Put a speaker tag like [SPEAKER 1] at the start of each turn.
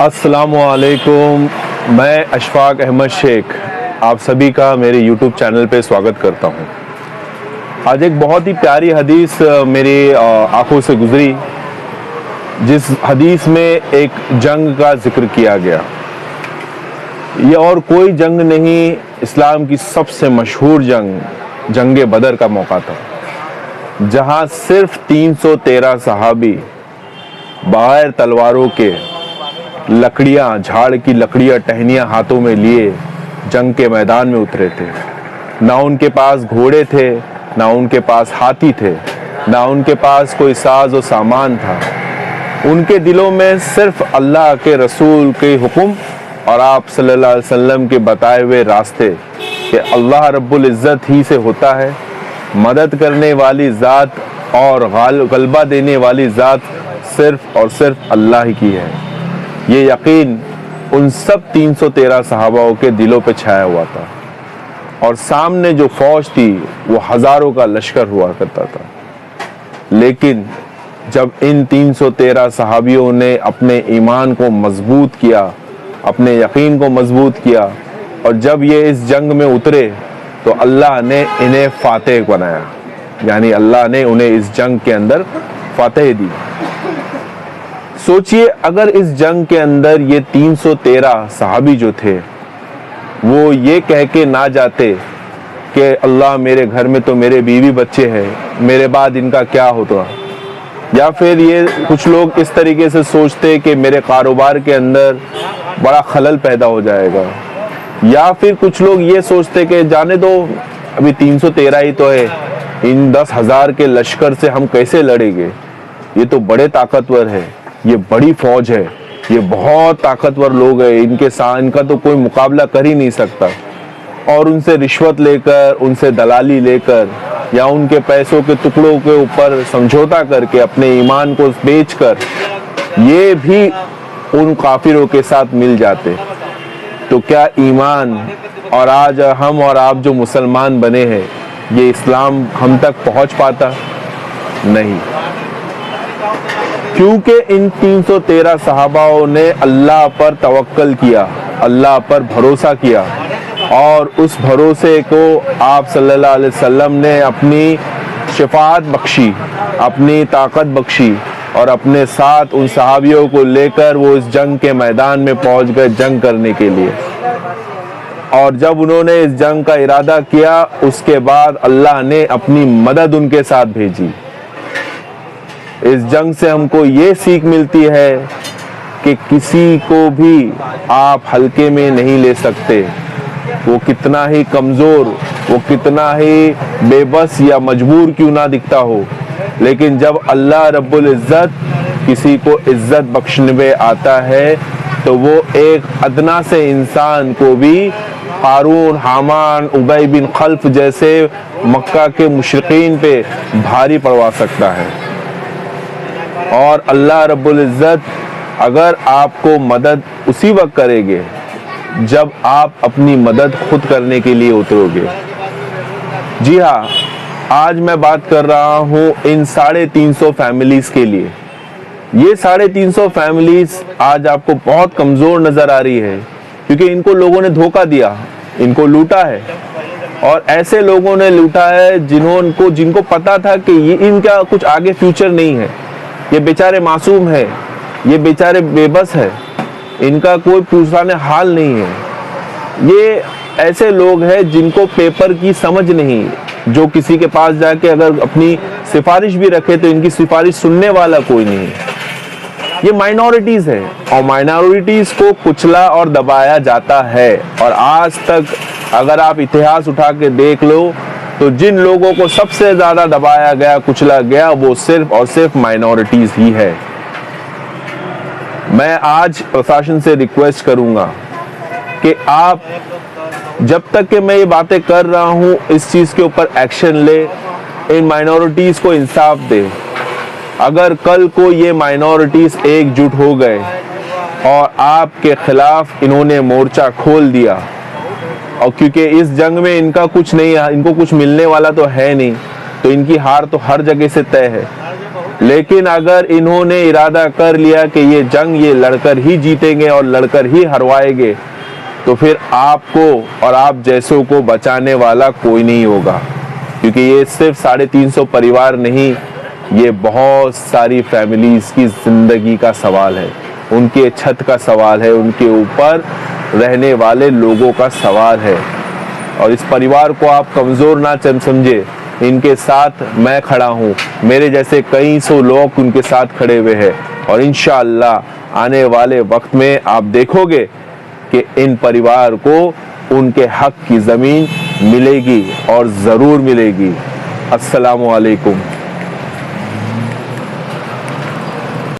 [SPEAKER 1] السلام علیکم، میں اشفاق احمد شیخ آپ سبھی کا میرے یوٹیوب چینل پہ سواگت کرتا ہوں۔ آج ایک بہت ہی پیاری حدیث میری آنکھوں سے گزری، جس حدیث میں ایک جنگ کا ذکر کیا گیا۔ یہ اور کوئی جنگ نہیں، اسلام کی سب سے مشہور جنگ بدر کا موقع تھا، جہاں صرف 313 صحابی بغیر تلواروں کے لکڑیاں، جھاڑ کی لکڑیاں، ٹہنیاں ہاتھوں میں لیے جنگ کے میدان میں اترے تھے۔ نہ ان کے پاس گھوڑے تھے، نہ ان کے پاس ہاتھی تھے، نہ ان کے پاس کوئی ساز و سامان تھا۔ ان کے دلوں میں صرف اللہ کے رسول کے حکم اور آپ صلی اللہ علیہ وسلم کے بتائے ہوئے راستے کہ اللہ رب العزت ہی سے ہوتا ہے، مدد کرنے والی ذات اور غلبہ دینے والی ذات صرف اور صرف اللہ ہی کی ہے۔ یہ یقین ان سب 313 صحابہ کے دلوں پہ چھایا ہوا تھا، اور سامنے جو فوج تھی وہ ہزاروں کا لشکر ہوا کرتا تھا۔ لیکن جب ان 313 صحابیوں نے اپنے ایمان کو مضبوط کیا، اپنے یقین کو مضبوط کیا، اور جب یہ اس جنگ میں اترے تو اللہ نے انہیں فاتح بنایا، یعنی اللہ نے انہیں اس جنگ کے اندر فاتح دی۔ سوچئے اگر اس جنگ کے اندر یہ 313 صحابی جو تھے وہ یہ کہہ کے نہ جاتے کہ اللہ میرے گھر میں تو میرے بیوی بچے ہیں، میرے بعد ان کا کیا ہوتا، یا پھر یہ کچھ لوگ اس طریقے سے سوچتے کہ میرے کاروبار کے اندر بڑا خلل پیدا ہو جائے گا، یا پھر کچھ لوگ یہ سوچتے کہ جانے دو ابھی 313 ہی تو ہے، ان 10,000 کے لشکر سے ہم کیسے لڑیں گے، یہ تو بڑے طاقتور ہے، یہ بڑی فوج ہے، یہ بہت طاقتور لوگ ہیں، ان کا تو کوئی مقابلہ کر ہی نہیں سکتا۔ اور ان سے رشوت لے کر، ان سے دلالی لے کر، یا ان کے پیسوں کے ٹکڑوں کے اوپر سمجھوتا کر کے اپنے ایمان کو بیچ کر یہ بھی ان کافروں کے ساتھ مل جاتے، تو کیا ایمان اور آج ہم اور آپ جو مسلمان بنے ہیں، یہ اسلام ہم تک پہنچ پاتا؟ نہیں، کیونکہ ان 313 صحابہ نے اللہ پر توکل کیا، اللہ پر بھروسہ کیا، اور اس بھروسے کو آپ صلی اللہ علیہ وسلم نے اپنی شفاعت بخشی، اپنی طاقت بخشی، اور اپنے ساتھ ان صحابیوں کو لے کر وہ اس جنگ کے میدان میں پہنچ گئے جنگ کرنے کے لیے۔ اور جب انہوں نے اس جنگ کا ارادہ کیا، اس کے بعد اللہ نے اپنی مدد ان کے ساتھ بھیجی۔ اس جنگ سے ہم کو یہ سیکھ ملتی ہے کہ کسی کو بھی آپ ہلکے میں نہیں لے سکتے، وہ کتنا ہی کمزور، وہ کتنا ہی بے بس یا مجبور کیوں نہ دکھتا ہو، لیکن جب اللہ رب العزت کسی کو عزت بخشنے میں آتا ہے تو وہ ایک ادنا سے انسان کو بھی قارون، حامان، ابی بن خلف جیسے مکہ کے مشرکین پہ بھاری پڑوا سکتا ہے۔ اور اللہ رب العزت اگر آپ کو مدد اسی وقت کرے گے جب آپ اپنی مدد خود کرنے کے لیے اترو گے۔ جی ہاں، آج میں بات کر رہا ہوں ان 350 فیملیز کے لیے۔ یہ 350 فیملیز آج آپ کو بہت کمزور نظر آ رہی ہے، کیونکہ ان کو لوگوں نے دھوکہ دیا، ان کو لوٹا ہے، اور ایسے لوگوں نے لوٹا ہے جن کو پتا تھا کہ ان کا کچھ آگے فیوچر نہیں ہے، یہ بیچارے معصوم ہیں، یہ بیچارے بے بس ہے، ان کا کوئی پوچھانے حال نہیں ہے۔ یہ ایسے لوگ ہیں جن کو پیپر کی سمجھ نہیں، جو کسی کے پاس جا کے اگر اپنی سفارش بھی رکھے تو ان کی سفارش سننے والا کوئی نہیں۔ یہ مائنورٹیز ہے، اور مائنورٹیز کو کچلا اور دبایا جاتا ہے، اور آج تک اگر آپ اتہاس اٹھا کے دیکھ لو تو جن لوگوں کو سب سے زیادہ دبایا گیا، کچلا گیا، وہ صرف اور صرف مائنورٹیز ہی ہے۔ میں آج پرشاسن سے ریکویسٹ کروں گا کہ آپ جب تک کہ میں یہ باتیں کر رہا ہوں اس چیز کے اوپر ایکشن لے، ان مائنورٹیز کو انصاف دے۔ اگر کل کو یہ مائنورٹیز ایک جٹ ہو گئے اور آپ کے خلاف انہوں نے مورچہ کھول دیا، اور کیونکہ اس جنگ میں ان کا کچھ نہیں ہے، ان کو کچھ ملنے والا تو ہے نہیں، تو ان کی ہار تو ہر جگہ سے طے ہے، لیکن اگر انہوں نے ارادہ کر لیا کہ یہ جنگ یہ لڑ کر ہی جیتیں گے اور لڑ کر ہی ہروائیں گے تو پھر آپ کو اور آپ جیسوں کو بچانے والا کوئی نہیں ہوگا، کیونکہ یہ صرف 350 پریوار نہیں، یہ بہت ساری فیملیز کی زندگی کا سوال ہے، ان کے چھت کا سوال ہے، ان کے اوپر رہنے والے لوگوں کا سوال ہے۔ اور اس پریوار کو آپ کمزور نہ سمجھے، ان کے ساتھ میں کھڑا ہوں، میرے جیسے کئی سو لوگ ان کے ساتھ کھڑے ہوئے ہیں، اور انشاءاللہ آنے والے وقت میں آپ دیکھو گے کہ ان پریوار کو ان کے حق کی زمین ملے گی اور ضرور ملے گی۔ السلام علیکم۔